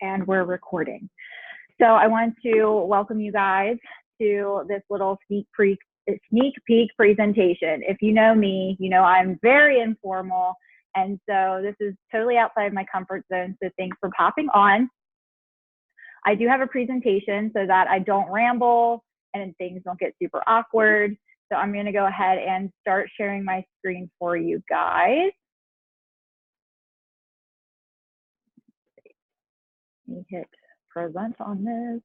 And we're recording. So I want to welcome you guys to this little sneak peek presentation. If you know me, you know I'm very informal, and so this is totally outside my comfort zone, so thanks for popping on. I do have a presentation so that I don't ramble and things don't get super awkward. So I'm going to go ahead and start sharing my screen for you guys. Let me hit present on this.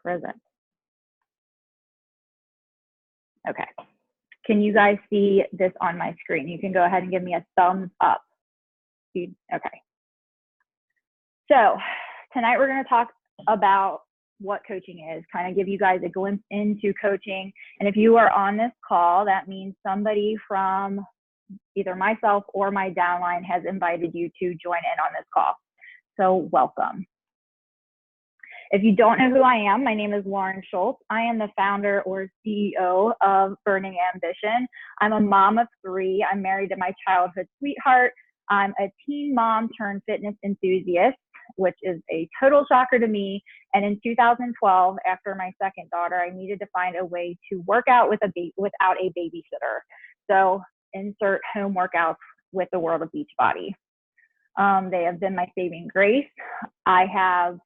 Present. Okay. Can you guys see this on my screen? You can go ahead and give me a thumbs up. Okay. So tonight we're going to talk about what coaching is, kind of give you guys a glimpse into coaching. And if you are on this call, that means somebody from either myself or my downline has invited you to join in on this call. So welcome. If you don't know who I am, my name is Lauren Schultz. I am the founder or CEO of Burning Ambition. I'm a mom of 3. I'm married to my childhood sweetheart. I'm a teen mom turned fitness enthusiast, which is a total shocker to me. And in 2012, after my second daughter, I needed to find a way to work out without a babysitter. So insert home workouts with the world of Beachbody. They have been my saving grace. I have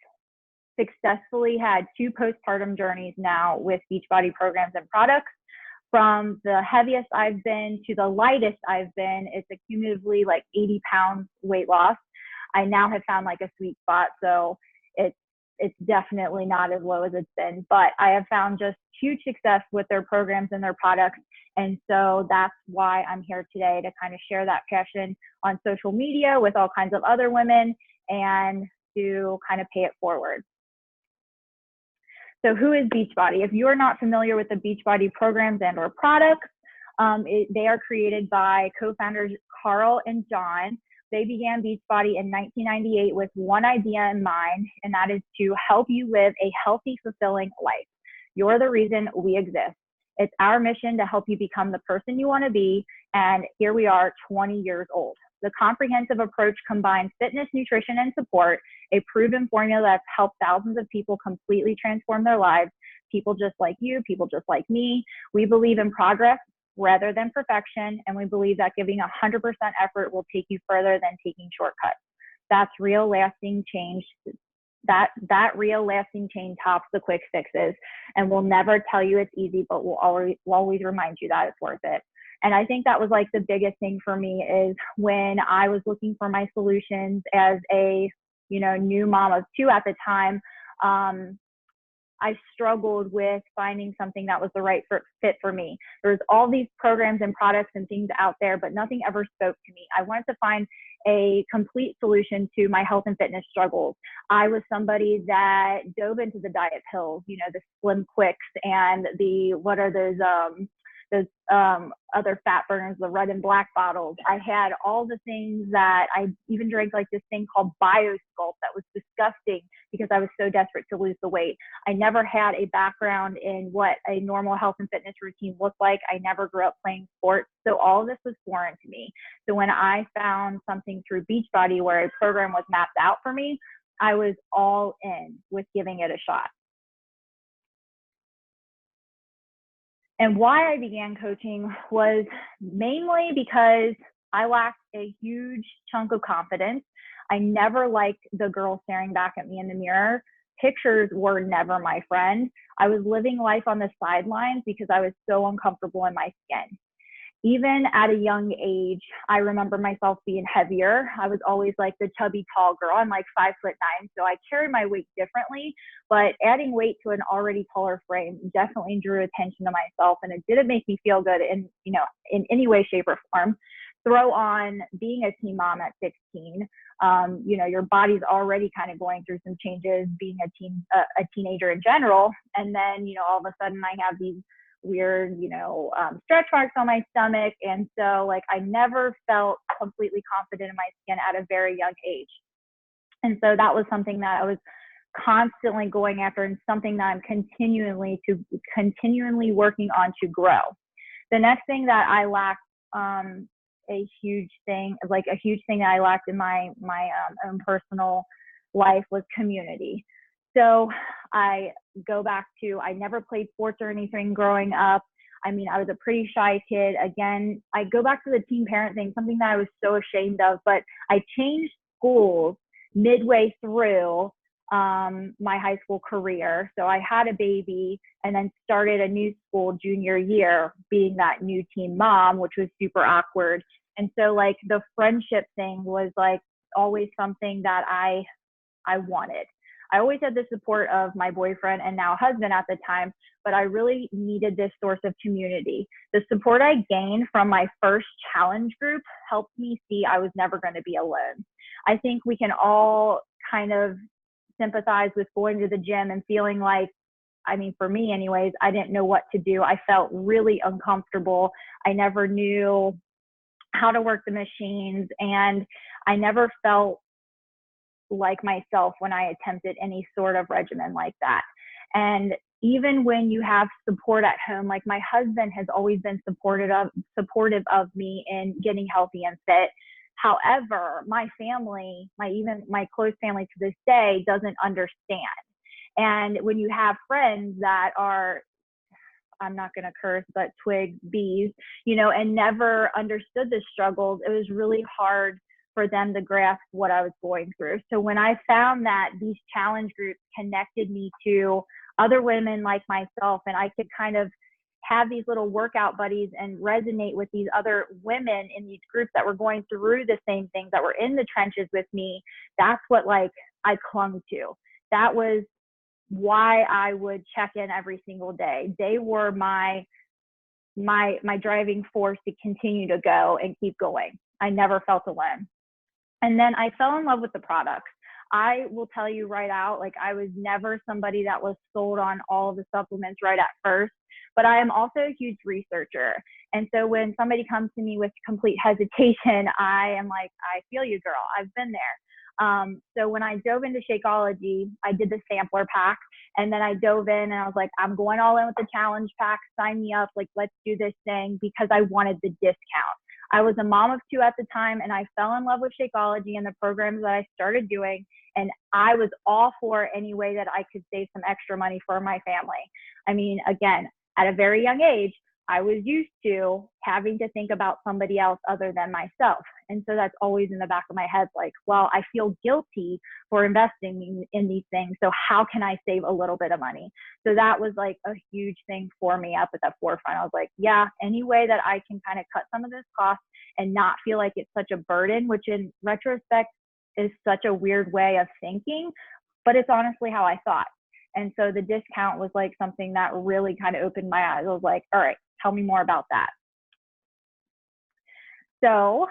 successfully had 2 postpartum journeys now with Beachbody programs and products. From the heaviest I've been to the lightest I've been, it's a cumulatively like 80 pounds weight loss. I now have found like a sweet spot, so it's definitely not as low as it's been, but I have found just huge success with their programs and their products. And so that's why I'm here today, to kind of share that passion on social media with all kinds of other women and to kind of pay it forward. So who is Beachbody? If you are not familiar with the Beachbody programs and or products, they are created by co-founders Carl and John. They began Beachbody in 1998 with one idea in mind, and that is to help you live a healthy, fulfilling life. You're the reason we exist. It's our mission to help you become the person you want to be, and here we are 20 years old. The comprehensive approach combines fitness, nutrition, and support, a proven formula that's helped thousands of people completely transform their lives. People just like you, people just like me. We believe in progress rather than perfection, and we believe that giving 100% effort will take you further than taking shortcuts. That's real lasting change. That real lasting change tops the quick fixes, and we'll never tell you it's easy, but we'll always remind you that it's worth it. And I think that was like the biggest thing for me, is when I was looking for my solutions as a, new mom of 2 at the time, I struggled with finding something that was the right fit for me. There's all these programs and products and things out there, but nothing ever spoke to me. I wanted to find a complete solution to my health and fitness struggles. I was somebody that dove into the diet pills, the Slim Quicks and what are those other fat burners, the red and black bottles. I had all the things that I even drank, like this thing called BioSculpt that was disgusting because I was so desperate to lose the weight. I never had a background in what a normal health and fitness routine looked like. I never grew up playing sports. So all of this was foreign to me. So when I found something through Beachbody where a program was mapped out for me, I was all in with giving it a shot. And why I began coaching was mainly because I lacked a huge chunk of confidence. I never liked the girl staring back at me in the mirror. Pictures were never my friend. I was living life on the sidelines because I was so uncomfortable in my skin. Even at a young age, I remember myself being heavier. I was always like the chubby, tall girl. I'm like 5'9", so I carry my weight differently. But adding weight to an already taller frame definitely drew attention to myself, and it didn't make me feel good in any way, shape, or form. Throw on being a teen mom at 16. Your body's already kind of going through some changes, being a teenager in general, and then all of a sudden I have these weird, stretch marks on my stomach. And so like, I never felt completely confident in my skin at a very young age. And so that was something that I was constantly going after, and something that I'm continually working on to grow. The next thing that I lacked a huge thing, like a huge thing that I lacked in my own personal life was community. So I go back to, I never played sports or anything growing up. I mean, I was a pretty shy kid. Again, I go back to the teen parent thing, something that I was so ashamed of, but I changed schools midway through my high school career. So I had a baby and then started a new school junior year, being that new teen mom, which was super awkward. And so like the friendship thing was like always something that I wanted. I always had the support of my boyfriend and now husband at the time, but I really needed this source of community. The support I gained from my first challenge group helped me see I was never going to be alone. I think we can all kind of sympathize with going to the gym and feeling like, I mean, for me anyways, I didn't know what to do. I felt really uncomfortable. I never knew how to work the machines, and I never felt like myself when I attempted any sort of regimen like that. And even when you have support at home, like my husband has always been supportive of me in getting healthy and fit. However, my family, even my close family to this day, doesn't understand. And when you have friends that are, I'm not going to curse, but twigs, bees, and never understood the struggles, it was really hard for them to grasp what I was going through. So when I found that these challenge groups connected me to other women like myself, and I could kind of have these little workout buddies and resonate with these other women in these groups that were going through the same things, that were in the trenches with me, that's what like I clung to. That was why I would check in every single day. They were my driving force to continue to go and keep going. I never felt alone. And then I fell in love with the products. I will tell you right out, like I was never somebody that was sold on all of the supplements right at first, but I am also a huge researcher. And so when somebody comes to me with complete hesitation, I am like, I feel you, girl. I've been there. So when I dove into Shakeology, I did the sampler pack, and then I dove in and I was like, I'm going all in with the challenge pack. Sign me up. Like, let's do this thing, because I wanted the discount. I was a mom of 2 at the time, and I fell in love with Shakeology and the programs that I started doing. And I was all for any way that I could save some extra money for my family. I mean, again, at a very young age, I was used to having to think about somebody else other than myself. And so that's always in the back of my head, like, well, I feel guilty for investing in these things. So how can I save a little bit of money? So that was like a huge thing for me up at the forefront. I was like, yeah, any way that I can kind of cut some of this cost and not feel like it's such a burden, which in retrospect is such a weird way of thinking, but it's honestly how I thought. And so the discount was like something that really kind of opened my eyes. I was like, all right, tell me more about that. So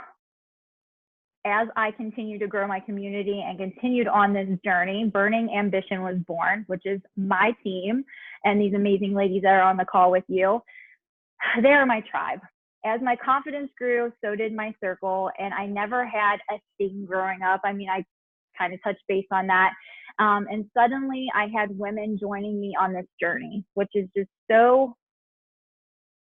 as I continued to grow my community and continued on this journey, Burning Ambition was born, which is my team and these amazing ladies that are on the call with you. They are my tribe. As my confidence grew, so did my circle. And I never had a thing growing up. I mean, I kind of touched base on that. And suddenly I had women joining me on this journey, which is just so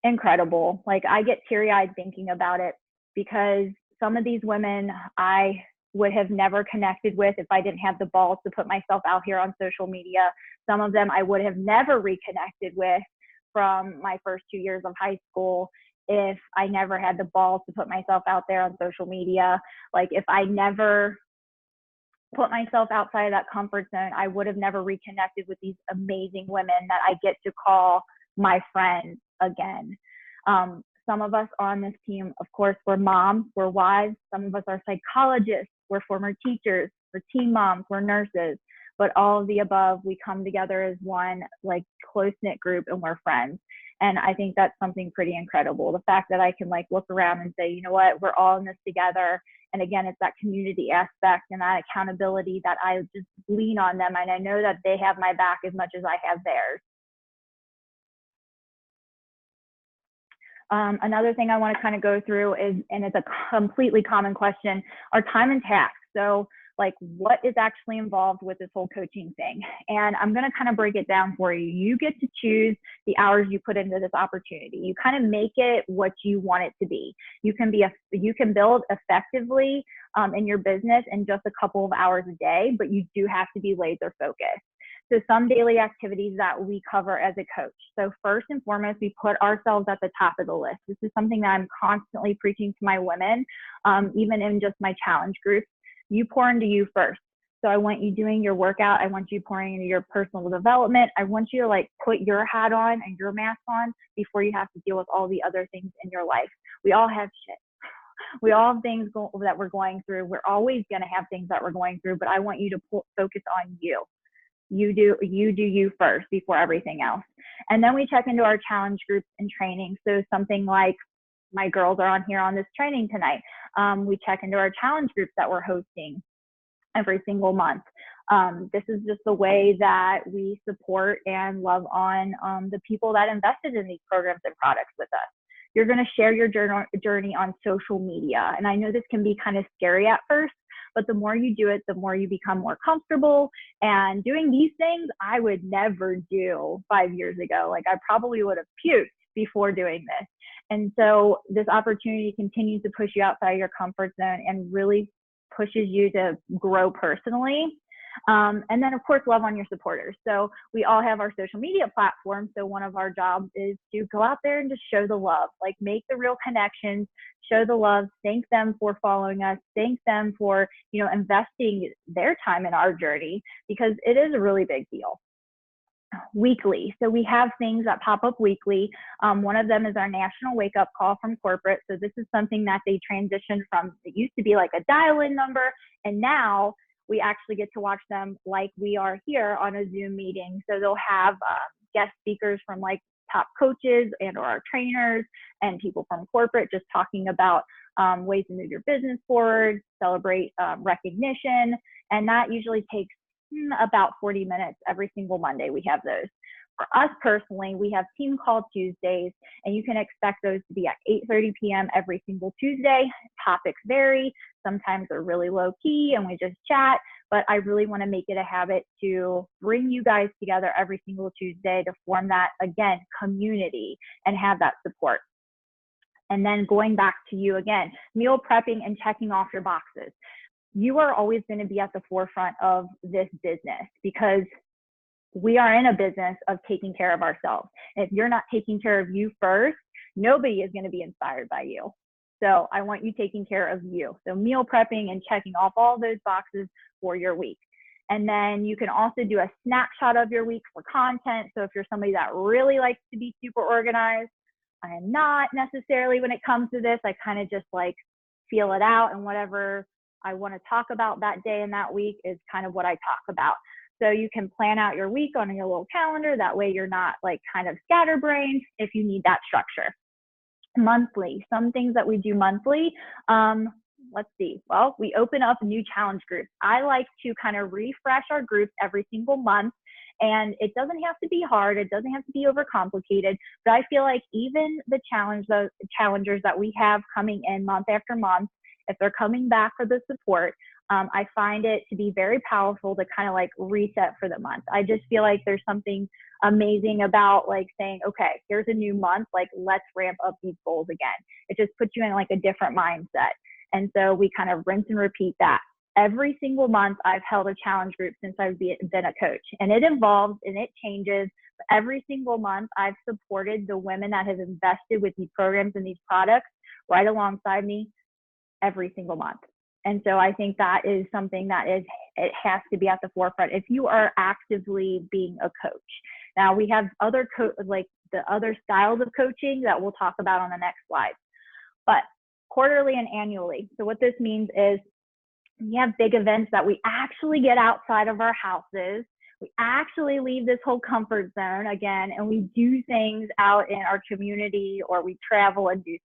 incredible. Like I get teary-eyed thinking about it, because some of these women I would have never connected with if I didn't have the balls to put myself out here on social media. Some of them I would have never reconnected with from my first 2 years of high school if I never had the balls to put myself out there on social media. Like if I never put myself outside of that comfort zone, I would have never reconnected with these amazing women that I get to call my friends again. Some of us on this team, of course, we're moms, we're wives. Some of us are psychologists, we're former teachers, we're teen moms, we're nurses. But all of the above, we come together as one like close-knit group, and we're friends. And I think that's something pretty incredible. The fact that I can like look around and say, you know what, we're all in this together. And again, it's that community aspect and that accountability that I just lean on them. And I know that they have my back as much as I have theirs. Another thing I want to kind of go through is, and it's a completely common question, are time and tax. So Like, what is actually involved with this whole coaching thing? And I'm going to kind of break it down for you. You get to choose the hours you put into this opportunity. You kind of make it what you want it to be. You can build effectively in your business in just a couple of hours a day, but you do have to be laser focused. So some daily activities that we cover as a coach. So first and foremost, we put ourselves at the top of the list. This is something that I'm constantly preaching to my women, even in just my challenge groups. You pour into you first. So I want you doing your workout. I want you pouring into your personal development. I want you to like put your hat on and your mask on before you have to deal with all the other things in your life. We all have shit. We all have things that we're going through. We're always going to have things that we're going through, but I want you to focus on you. You do you first before everything else. And then we check into our challenge groups and training. So something like my girls are on here on this training tonight. We check into our challenge groups that we're hosting every single month. This is just the way that we support and love on the people that invested in these programs and products with us. You're going to share your journey on social media. And I know this can be kind of scary at first, but the more you do it, the more you become more comfortable. And doing these things, I would never do 5 years ago. Like, I probably would have puked before doing this. And so this opportunity continues to push you outside your comfort zone and really pushes you to grow personally. And then, of course, love on your supporters. So we all have our social media platforms. So one of our jobs is to go out there and just show the love, like make the real connections, show the love, thank them for following us, thank them for, investing their time in our journey, because it is a really big deal. Weekly. So we have things that pop up weekly. One of them is our national wake up call from corporate. So this is something that they transitioned from. It used to be like a dial-in number, and now we actually get to watch them like we are here on a Zoom meeting. So they'll have guest speakers from like top coaches and or our trainers and people from corporate just talking about ways to move your business forward, celebrate recognition. And that usually takes about 40 minutes every single Monday. We have those. For us personally, we have team call Tuesdays, and you can expect those to be at 8:30 p.m. every single Tuesday. Topics vary. Sometimes they're really low key and we just chat, but I really want to make it a habit to bring you guys together every single Tuesday to form that, again, community and have that support. And then going back to you again, meal prepping and checking off your boxes. You are always going to be at the forefront of this business because we are in a business of taking care of ourselves. And if you're not taking care of you first, nobody is going to be inspired by you. So I want you taking care of you. So meal prepping and checking off all those boxes for your week. And then you can also do a snapshot of your week for content. So if you're somebody that really likes to be super organized, I am not necessarily when it comes to this. I kind of just like feel it out, and whatever I want to talk about that day and that week is kind of what I talk about. So you can plan out your week on your little calendar. That way you're not like kind of scatterbrained if you need that structure. Monthly, some things that we do monthly. Let's see. Well, we open up new challenge groups. I like to kind of refresh our groups every single month. And it doesn't have to be hard. It doesn't have to be overcomplicated. But I feel like even the challengers that we have coming in month after month, if they're coming back for the support, I find it to be very powerful to kind of like reset for the month. I just feel like there's something amazing about like saying, okay, here's a new month, like let's ramp up these goals again. It just puts you in like a different mindset. And so we kind of rinse and repeat that. Every single month I've held a challenge group since I've been a coach, and it evolves and it changes. But every single month I've supported the women that have invested with these programs and these products right alongside me every single month. And so I think that is something that it has to be at the forefront if you are actively being a coach. Now we have other like the other styles of coaching that we'll talk about on the next slide, but quarterly and annually. So what this means is we have big events that we actually get outside of our houses. We actually leave this whole comfort zone again, and we do things out in our community, or we travel and do things.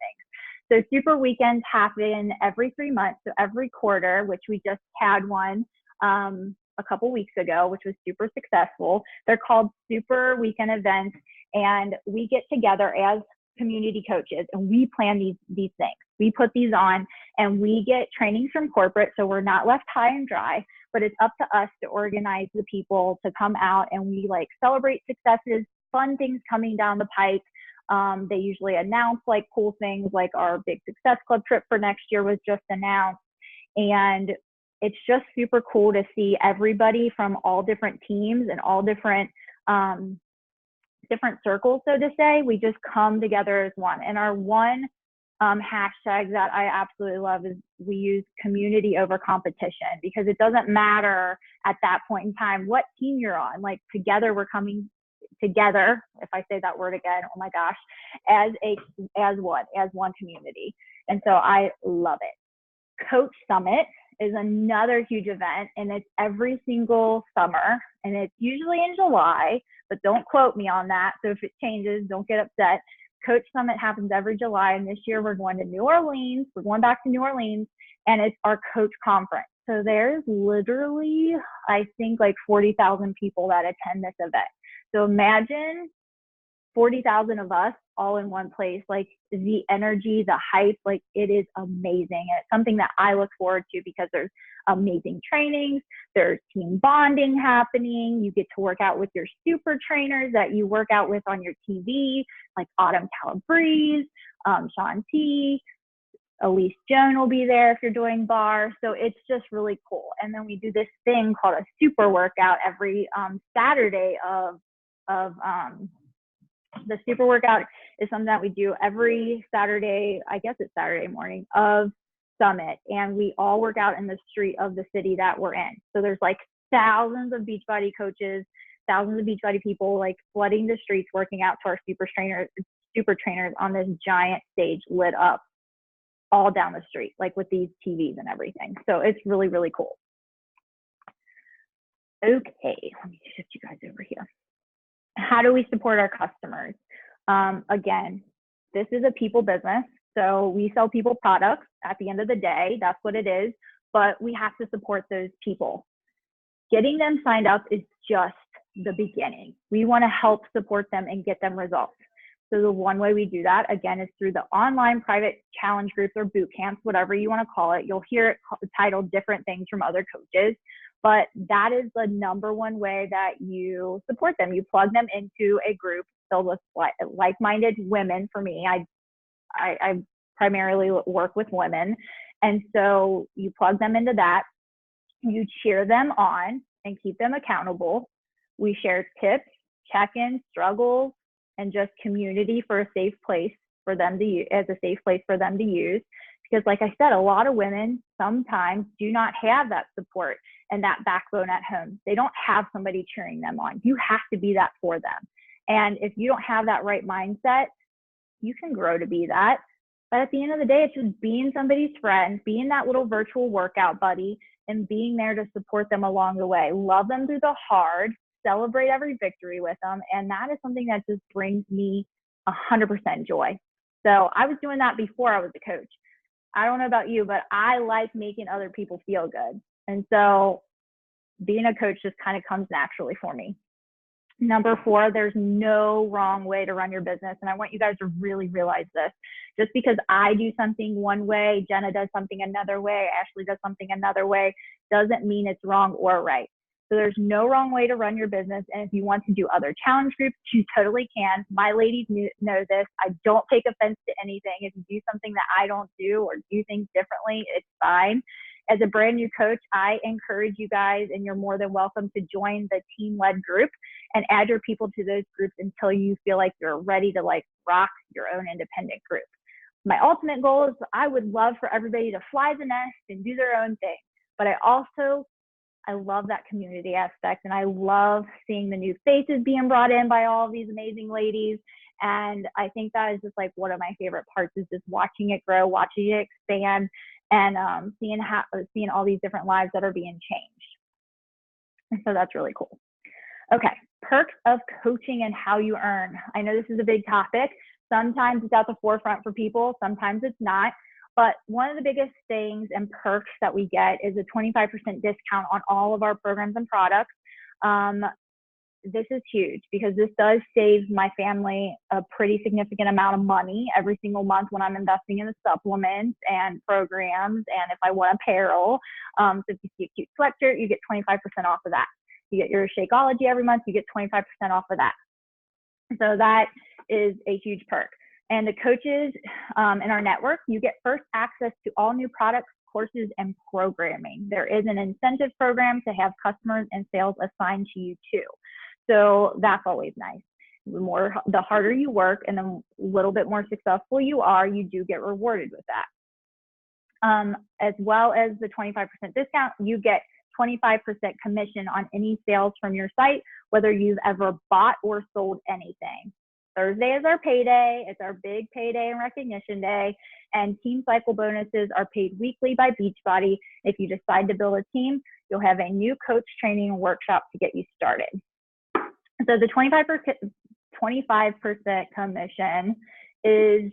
So super weekends happen every 3 months, so every quarter, which we just had one a couple weeks ago, which was super successful. They're called super weekend events, and we get together as community coaches, and we plan these things. We put these on, and we get trainings from corporate, so we're not left high and dry, but it's up to us to organize the people to come out, and we like celebrate successes, fun things coming down the pike. They usually announce like cool things, like our big success club trip for next year was just announced. And it's just super cool to see everybody from all different teams and all different circles, so to say. We just come together as one. And our one hashtag that I absolutely love is we use community over competition, because it doesn't matter at that point in time what team you're on. Like, together we're coming together, if I say that word again, oh my gosh, as one community. And so I love it. Coach Summit is another huge event, and it's every single summer, and it's usually in July, but don't quote me on that. So if it changes, don't get upset. Coach Summit happens every July, and this year we're going to New Orleans. We're going back to New Orleans, and it's our coach conference. So there's literally, I think, like 40,000 people that attend this event. So imagine 40,000 of us all in one place. Like, the energy, the hype, like, it is amazing. And it's something that I look forward to, because there's amazing trainings, there's team bonding happening. You get to work out with your super trainers that you work out with on your TV, like Autumn Calabrese, Sean T, Elise Joan will be there if you're doing bar. So it's just really cool. And then we do this thing called a super workout every Saturday of the super workout is something that we do every Saturday. I guess it's Saturday morning of Summit, and we all work out in the street of the city that we're in. So there's like thousands of Beachbody coaches, thousands of Beachbody people, like flooding the streets, working out to our super trainers on this giant stage lit up all down the street, like with these TVs and everything. So it's really, really cool. Okay, let me shift you guys over here. How do we support our customers? Again, this is a people business. So we sell people products at the end of the day. That's what it is. But we have to support those people. Getting them signed up is just the beginning. We want to help support them and get them results. So the one way we do that, again, is through the online private challenge groups or boot camps, whatever you want to call it. You'll hear it titled different things from other coaches. But that is the number one way that you support them. You plug them into a group filled with like-minded women. For me, I primarily work with women. And so you plug them into that. You cheer them on and keep them accountable. We share tips, check-ins, struggles, and just community for a safe place for them to use, as a safe place for them to use. Because like I said, a lot of women sometimes do not have that support and that backbone at home. They don't have somebody cheering them on. You have to be that for them. And if you don't have that right mindset, you can grow to be that. But at the end of the day, it's just being somebody's friend, being that little virtual workout buddy, and being there to support them along the way. Love them through the hard, celebrate every victory with them. And that is something that just brings me 100% joy. So I was doing that before I was a coach. I don't know about you, but I like making other people feel good. And so being a coach just kind of comes naturally for me. Number 4, there's no wrong way to run your business. And I want you guys to really realize this. Just because I do something one way, Jenna does something another way, Ashley does something another way, doesn't mean it's wrong or right. So there's no wrong way to run your business. And if you want to do other challenge groups, you totally can. My ladies know this. I don't take offense to anything. If you do something that I don't do or do things differently, it's fine. As a brand new coach, I encourage you guys, and you're more than welcome to join the team-led group and add your people to those groups until you feel like you're ready to like rock your own independent group. My ultimate goal is I would love for everybody to fly the nest and do their own thing. But I love that community aspect, and I love seeing the new faces being brought in by all of these amazing ladies. And I think that is just like one of my favorite parts, is just watching it grow, watching it expand, and seeing all these different lives that are being changed. And so that's really cool. Okay, perks of coaching and how you earn. I know this is a big topic. Sometimes it's at the forefront for people, sometimes it's not. But one of the biggest things and perks that we get is a 25% discount on all of our programs and products. this is huge because this does save my family a pretty significant amount of money every single month when I'm investing in the supplements and programs. And if I want apparel, so if you see a cute sweatshirt, you get 25% off of that. You get your Shakeology every month, you get 25% off of that. So that is a huge perk. And the coaches in our network, you get first access to all new products, courses, and programming. There is an incentive program to have customers and sales assigned to you too. So that's always nice. The harder you work and the little bit more successful you are, you do get rewarded with that. As well as the 25% discount, you get 25% commission on any sales from your site, whether you've ever bought or sold anything. Thursday is our payday. It's our big payday and recognition day. And team cycle bonuses are paid weekly by Beachbody. If you decide to build a team, you'll have a new coach training workshop to get you started. So the 25% commission is,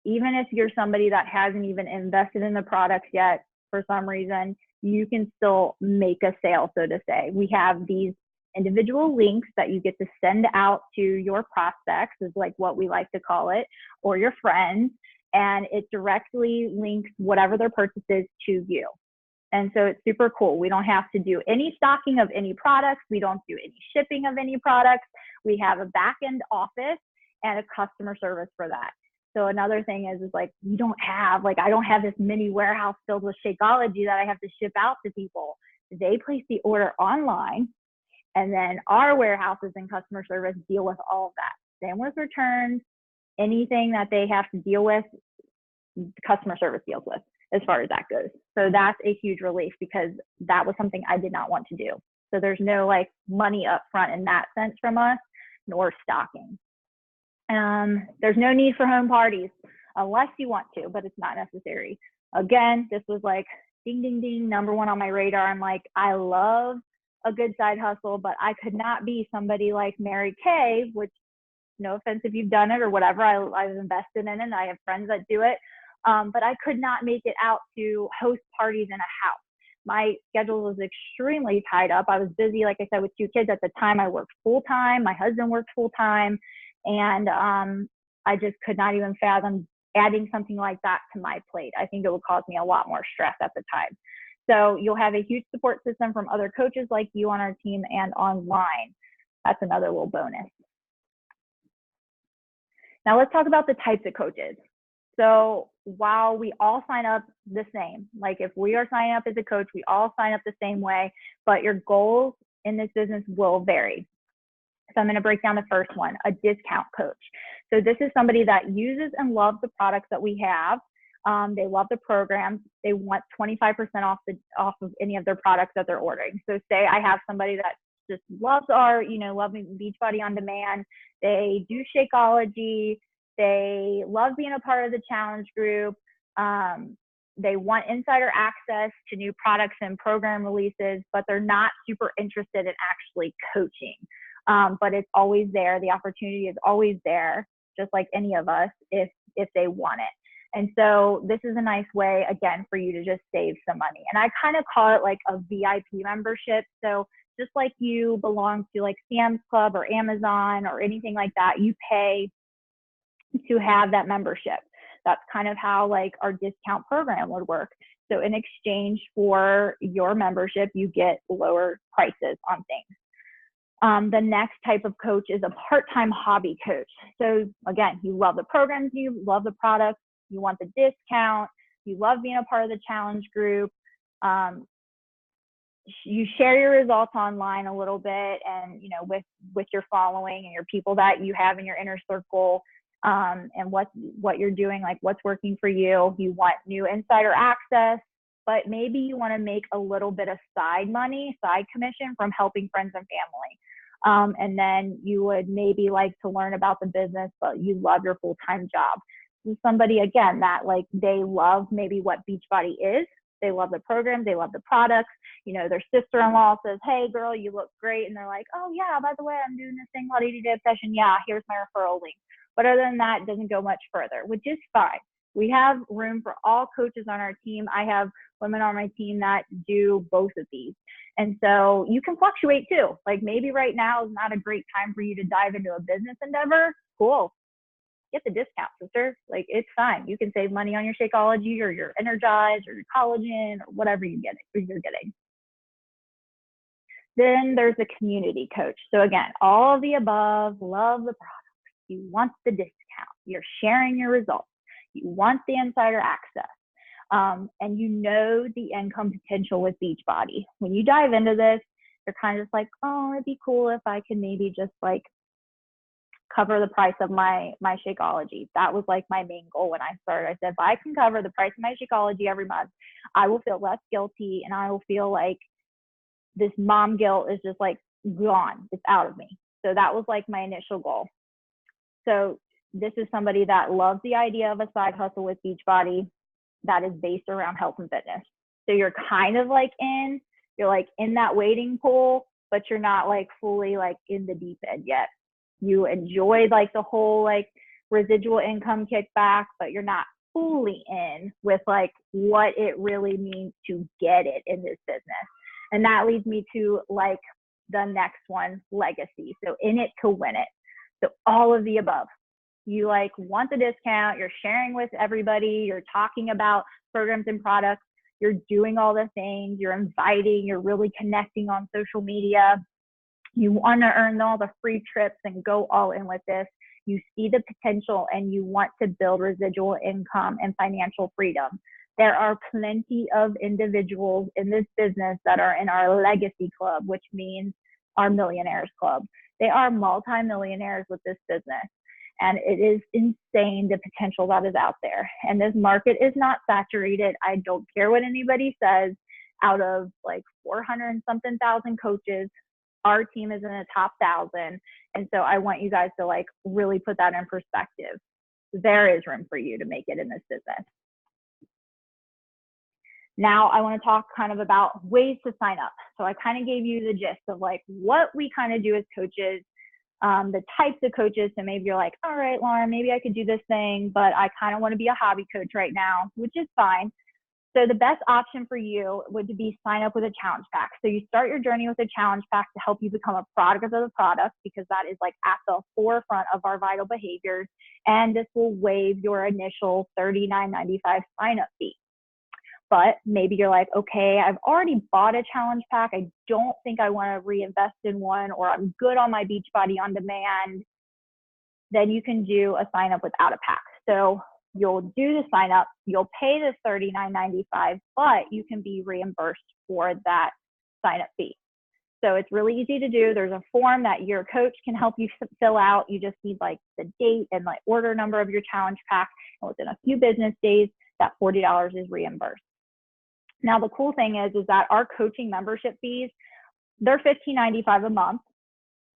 even if you're somebody that hasn't even invested in the products yet for some reason, you can still make a sale, so to say. We have these individual links that you get to send out to your prospects, is like what we like to call it, or your friends, and it directly links whatever their purchase is to you. And so it's super cool. We don't have to do any stocking of any products. We don't do any shipping of any products. We have a back-end office and a customer service for that. So another thing is like, I don't have this mini warehouse filled with Shakeology that I have to ship out to people. They place the order online, and then our warehouses and customer service deal with all of that. Same with returns, anything that they have to deal with, customer service deals with as far as that goes. So that's a huge relief because that was something I did not want to do. So there's no like money up front in that sense from us, nor stocking. There's no need for home parties unless you want to, but it's not necessary. Again, this was like ding, ding, ding, number one on my radar. I'm like, I love a good side hustle, but I could not be somebody like Mary Kay, which, no offense if you've done it or whatever, I've invested in it and I have friends that do it. But I could not make it out to host parties in a house. My schedule was extremely tied up. I was busy, like I said, with 2 kids at the time. I worked full time. My husband worked full time. And I just could not even fathom adding something like that to my plate. I think it would cause me a lot more stress at the time. So you'll have a huge support system from other coaches like you on our team and online. That's another little bonus. Now let's talk about the types of coaches. So while we all sign up the same, like if we are signing up as a coach, we all sign up the same way, but your goals in this business will vary. So I'm going to break down the first one, a discount coach. So this is somebody that uses and loves the products that we have. They love the programs. They want 25% off of any of their products that they're ordering. So say I have somebody that just loves loving Beachbody on demand. They do Shakeology. They love being a part of the challenge group. They want insider access to new products and program releases, but they're not super interested in actually coaching. But it's always there. The opportunity is always there, just like any of us, if they want it. And so this is a nice way, again, for you to just save some money. And I kind of call it like a VIP membership. So just like you belong to like Sam's Club or Amazon or anything like that, you pay to have that membership. That's kind of how like our discount program would work. So in exchange for your membership, you get lower prices on things. The next type of coach is a part-time hobby coach. So again, you love the programs, you love the products, you want the discount, you love being a part of the challenge group. You share your results online a little bit, and with your following and your people that you have in your inner circle, and what you're doing, like what's working for you. You want new insider access, but maybe you want to make a little bit of side commission from helping friends and family. And then you would maybe like to learn about the business, but you love your full-time job. So somebody, again, that like they love maybe what Beachbody is. They love the program. They love the products. Their sister-in-law says, "Hey, girl, you look great." And they're like, "Oh, yeah, by the way, I'm doing this thing called 80-Day Obsession. Yeah, here's my referral link." But other than that, it doesn't go much further, which is fine. We have room for all coaches on our team. I have women on my team that do both of these. And so you can fluctuate too. Like maybe right now is not a great time for you to dive into a business endeavor. Cool. Get the discount, sister. Like it's fine. You can save money on your Shakeology or your Energize or your collagen or whatever you're getting. Then there's a community coach. So again, all of the above, love the products. You want the discount. You're sharing your results. You want the insider access. And you know the income potential with Beachbody. When you dive into this, you're kind of just like, oh, it'd be cool if I could maybe just like cover the price of my Shakeology. That was like my main goal when I started. I said, if I can cover the price of my Shakeology every month, I will feel less guilty and I will feel like this mom guilt is just like gone. It's out of me. So that was like my initial goal. So this is somebody that loves the idea of a side hustle with Beachbody that is based around health and fitness. So you're kind of like you're like in that waiting pool, but you're not like fully like in the deep end yet. You enjoy like the whole like residual income kickback, but you're not fully in with like what it really means to get it in this business. And that leads me to like the next one, legacy. So in it to win it. So all of the above. You like want the discount, you're sharing with everybody, you're talking about programs and products, you're doing all the things, you're inviting, you're really connecting on social media. You want to earn all the free trips and go all in with this. You see the potential and you want to build residual income and financial freedom. There are plenty of individuals in this business that are in our legacy club, which means our millionaires club. They are multimillionaires with this business. And it is insane the potential that is out there. And this market is not saturated. I don't care what anybody says. Out of like 400 and something thousand coaches, our team is in the top 1,000. And so I want you guys to like really put that in perspective. There is room for you to make it in this business. Now I want to talk kind of about ways to sign up. So I kind of gave you the gist of like what we kind of do as coaches, the types of coaches. So maybe you're like, all right, Lauren, maybe I could do this thing, but I kind of want to be a hobby coach right now, which is fine. So the best option for you would be sign up with a challenge pack. So you start your journey with a challenge pack to help you become a product of the product, because that is like at the forefront of our vital behaviors. And this will waive your initial $39.95 sign up fee. But maybe you're like, okay, I've already bought a challenge pack. I don't think I want to reinvest in one, or I'm good on my Beachbody on demand. Then you can do a sign up without a pack. So you'll do the sign up, you'll pay the $39.95, but you can be reimbursed for that sign up fee. So it's really easy to do. There's a form that your coach can help you fill out. You just need like the date and like order number of your challenge pack. And within a few business days, that $40 is reimbursed. Now, the cool thing is that our coaching membership fees, they're $15.95 a month,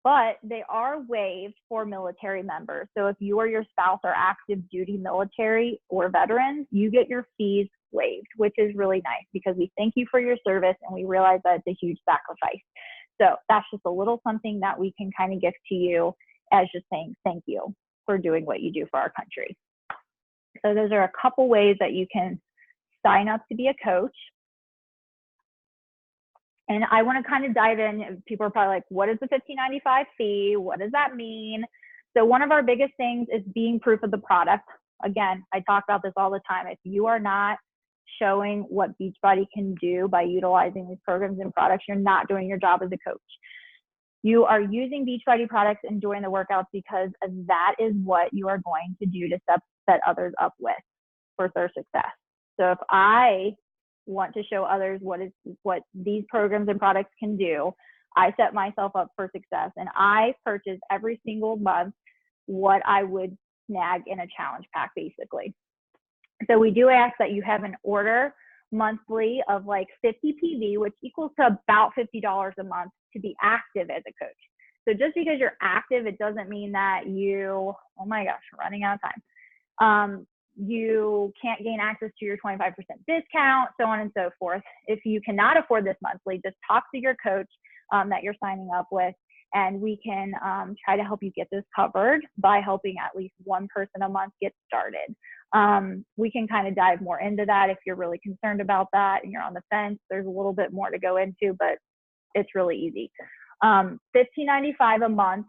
but they are waived for military members. So if you or your spouse are active duty military or veterans, you get your fees waived, which is really nice because we thank you for your service and we realize that it's a huge sacrifice. So that's just a little something that we can kind of gift to you as just saying thank you for doing what you do for our country. So those are a couple ways that you can sign up to be a coach. And I want to kind of dive in. People are probably like, what is the $15.95 fee? What does that mean? So one of our biggest things is being proof of the product. Again, I talk about this all the time. If you are not showing what Beachbody can do by utilizing these programs and products, you're not doing your job as a coach. You are using Beachbody products and doing the workouts because that is what you are going to do to set others up with for their success. So if I want to show others what these programs and products can do, I set myself up for success, and I purchase every single month what I would snag in a challenge pack, basically. So we do ask that you have an order monthly of like 50 PV, which equals to about $50 a month to be active as a coach. So just because you're active, it doesn't mean that you, oh my gosh, we're running out of time. You can't gain access to your 25% discount, so on and so forth. If you cannot afford this monthly, just talk to your coach that you're signing up with, and we can try to help you get this covered by helping at least one person a month get started. We can kind of dive more into that if you're really concerned about that and you're on the fence. There's a little bit more to go into, but it's really easy. $15.95 a month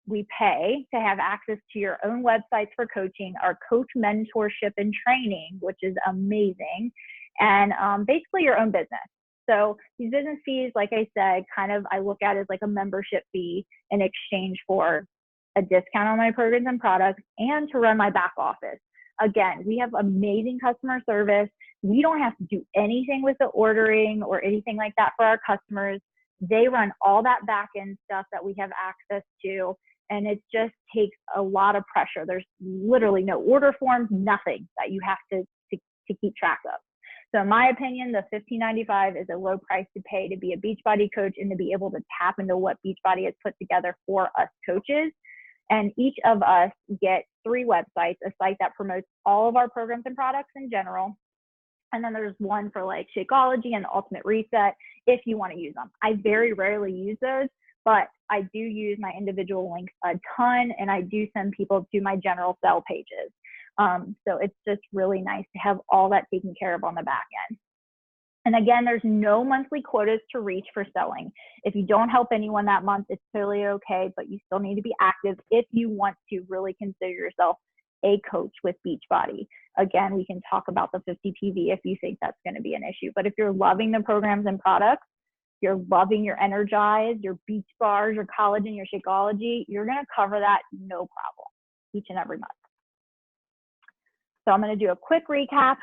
we pay to have access to your own websites for coaching, our coach mentorship and training, which is amazing, and basically your own business. So these business fees, like I said, kind of I look at as like a membership fee in exchange for a discount on my programs and products and to run my back office. Again, we have amazing customer service. We don't have to do anything with the ordering or anything like that for our customers. They run all that back end stuff that we have access to, and it just takes a lot of pressure. There's literally no order forms, nothing that you have to keep track of. So in my opinion, the $15.95 is a low price to pay to be a Beachbody coach and to be able to tap into what Beachbody has put together for us coaches. And each of us get 3 websites, a site that promotes all of our programs and products in general. And then there's one for like Shakeology and Ultimate Reset if you want to use them. I very rarely use those, but I do use my individual links a ton, and I do send people to my general sell pages. So it's just really nice to have all that taken care of on the back end. And again, there's no monthly quotas to reach for selling. If you don't help anyone that month, it's totally okay, but you still need to be active if you want to really consider yourself a coach with Beachbody. Again, we can talk about the 50 PV if you think that's going to be an issue. But if you're loving the programs and products, you're loving your Energize, your Beach Bars, your collagen, your Shakeology, you're going to cover that no problem each and every month. So I'm going to do a quick recap.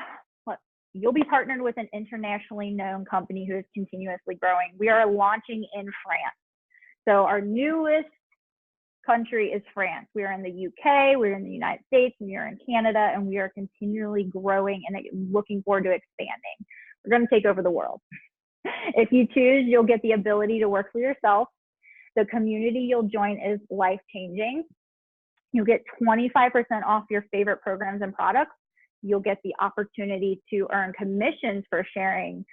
You'll be partnered with an internationally known company who is continuously growing. We are launching in France. So our newest country is France. We are in the UK, we're in the United States, and we are in Canada, and we are continually growing and looking forward to expanding. We're going to take over the world. If you choose, you'll get the ability to work for yourself. The community you'll join is life-changing. You'll get 25% off your favorite programs and products. You'll get the opportunity to earn commissions for sharing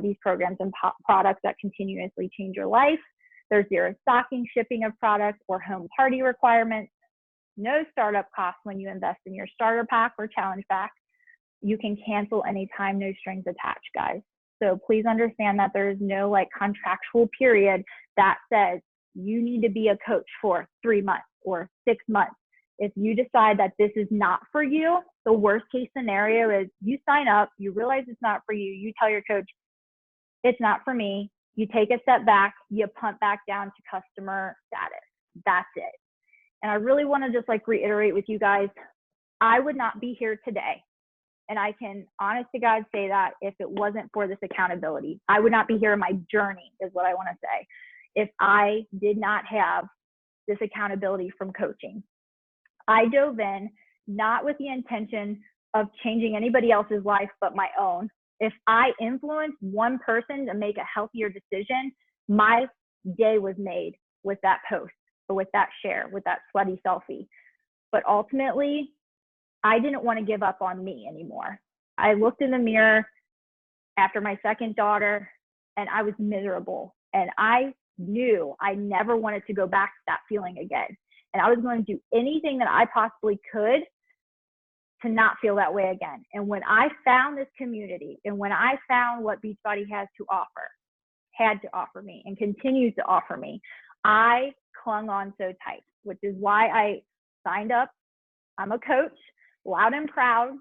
these programs and products that continuously change your life. There's zero stocking, shipping of products, or home party requirements. No startup costs when you invest in your starter pack or challenge pack. You can cancel anytime, no strings attached, guys. So please understand that there is no like contractual period that says you need to be a coach for 3 months or 6 months. If you decide that this is not for you, the worst case scenario is you sign up, you realize it's not for you, you tell your coach, it's not for me, you take a step back, you punt back down to customer status. That's it. And I really want to just like reiterate with you guys, I would not be here today. And I can honest to God say that if it wasn't for this accountability, I would not be here in my journey is what I want to say. If I did not have this accountability from coaching. I dove in not with the intention of changing anybody else's life but my own. If I influence one person to make a healthier decision, my day was made with that post or with that share, with that sweaty selfie. But ultimately, I didn't want to give up on me anymore. I looked in the mirror after my second daughter and I was miserable. And I knew I never wanted to go back to that feeling again. And I was going to do anything that I possibly could to not feel that way again. And when I found this community and when I found what Beachbody had to offer me and continues to offer me, I clung on so tight, which is why I signed up. I'm a coach, loud and proud.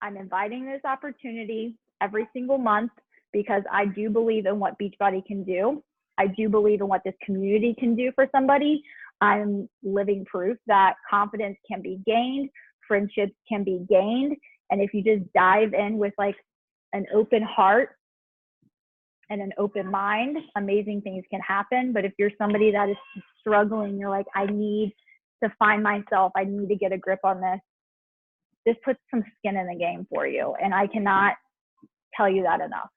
I'm inviting this opportunity every single month because I do believe in what Beachbody can do. I do believe in what this community can do for somebody. I'm living proof that confidence can be gained, friendships can be gained. And if you just dive in with like an open heart and an open mind, amazing things can happen. But if you're somebody that is struggling, you're like, I need to find myself, I need to get a grip on this. This puts some skin in the game for you. And I cannot tell you that enough.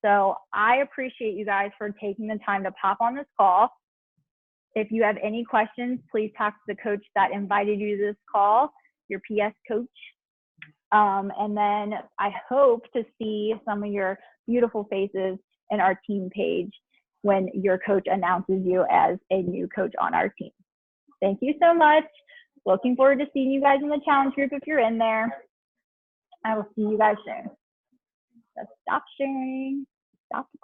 So I appreciate you guys for taking the time to pop on this call. If you have any questions, please talk to the coach that invited you to this call, your PS coach. And then I hope to see some of your beautiful faces in our team page when your coach announces you as a new coach on our team. Thank you so much. Looking forward to seeing you guys in the challenge group if you're in there. I will see you guys soon. So stop sharing. Stop the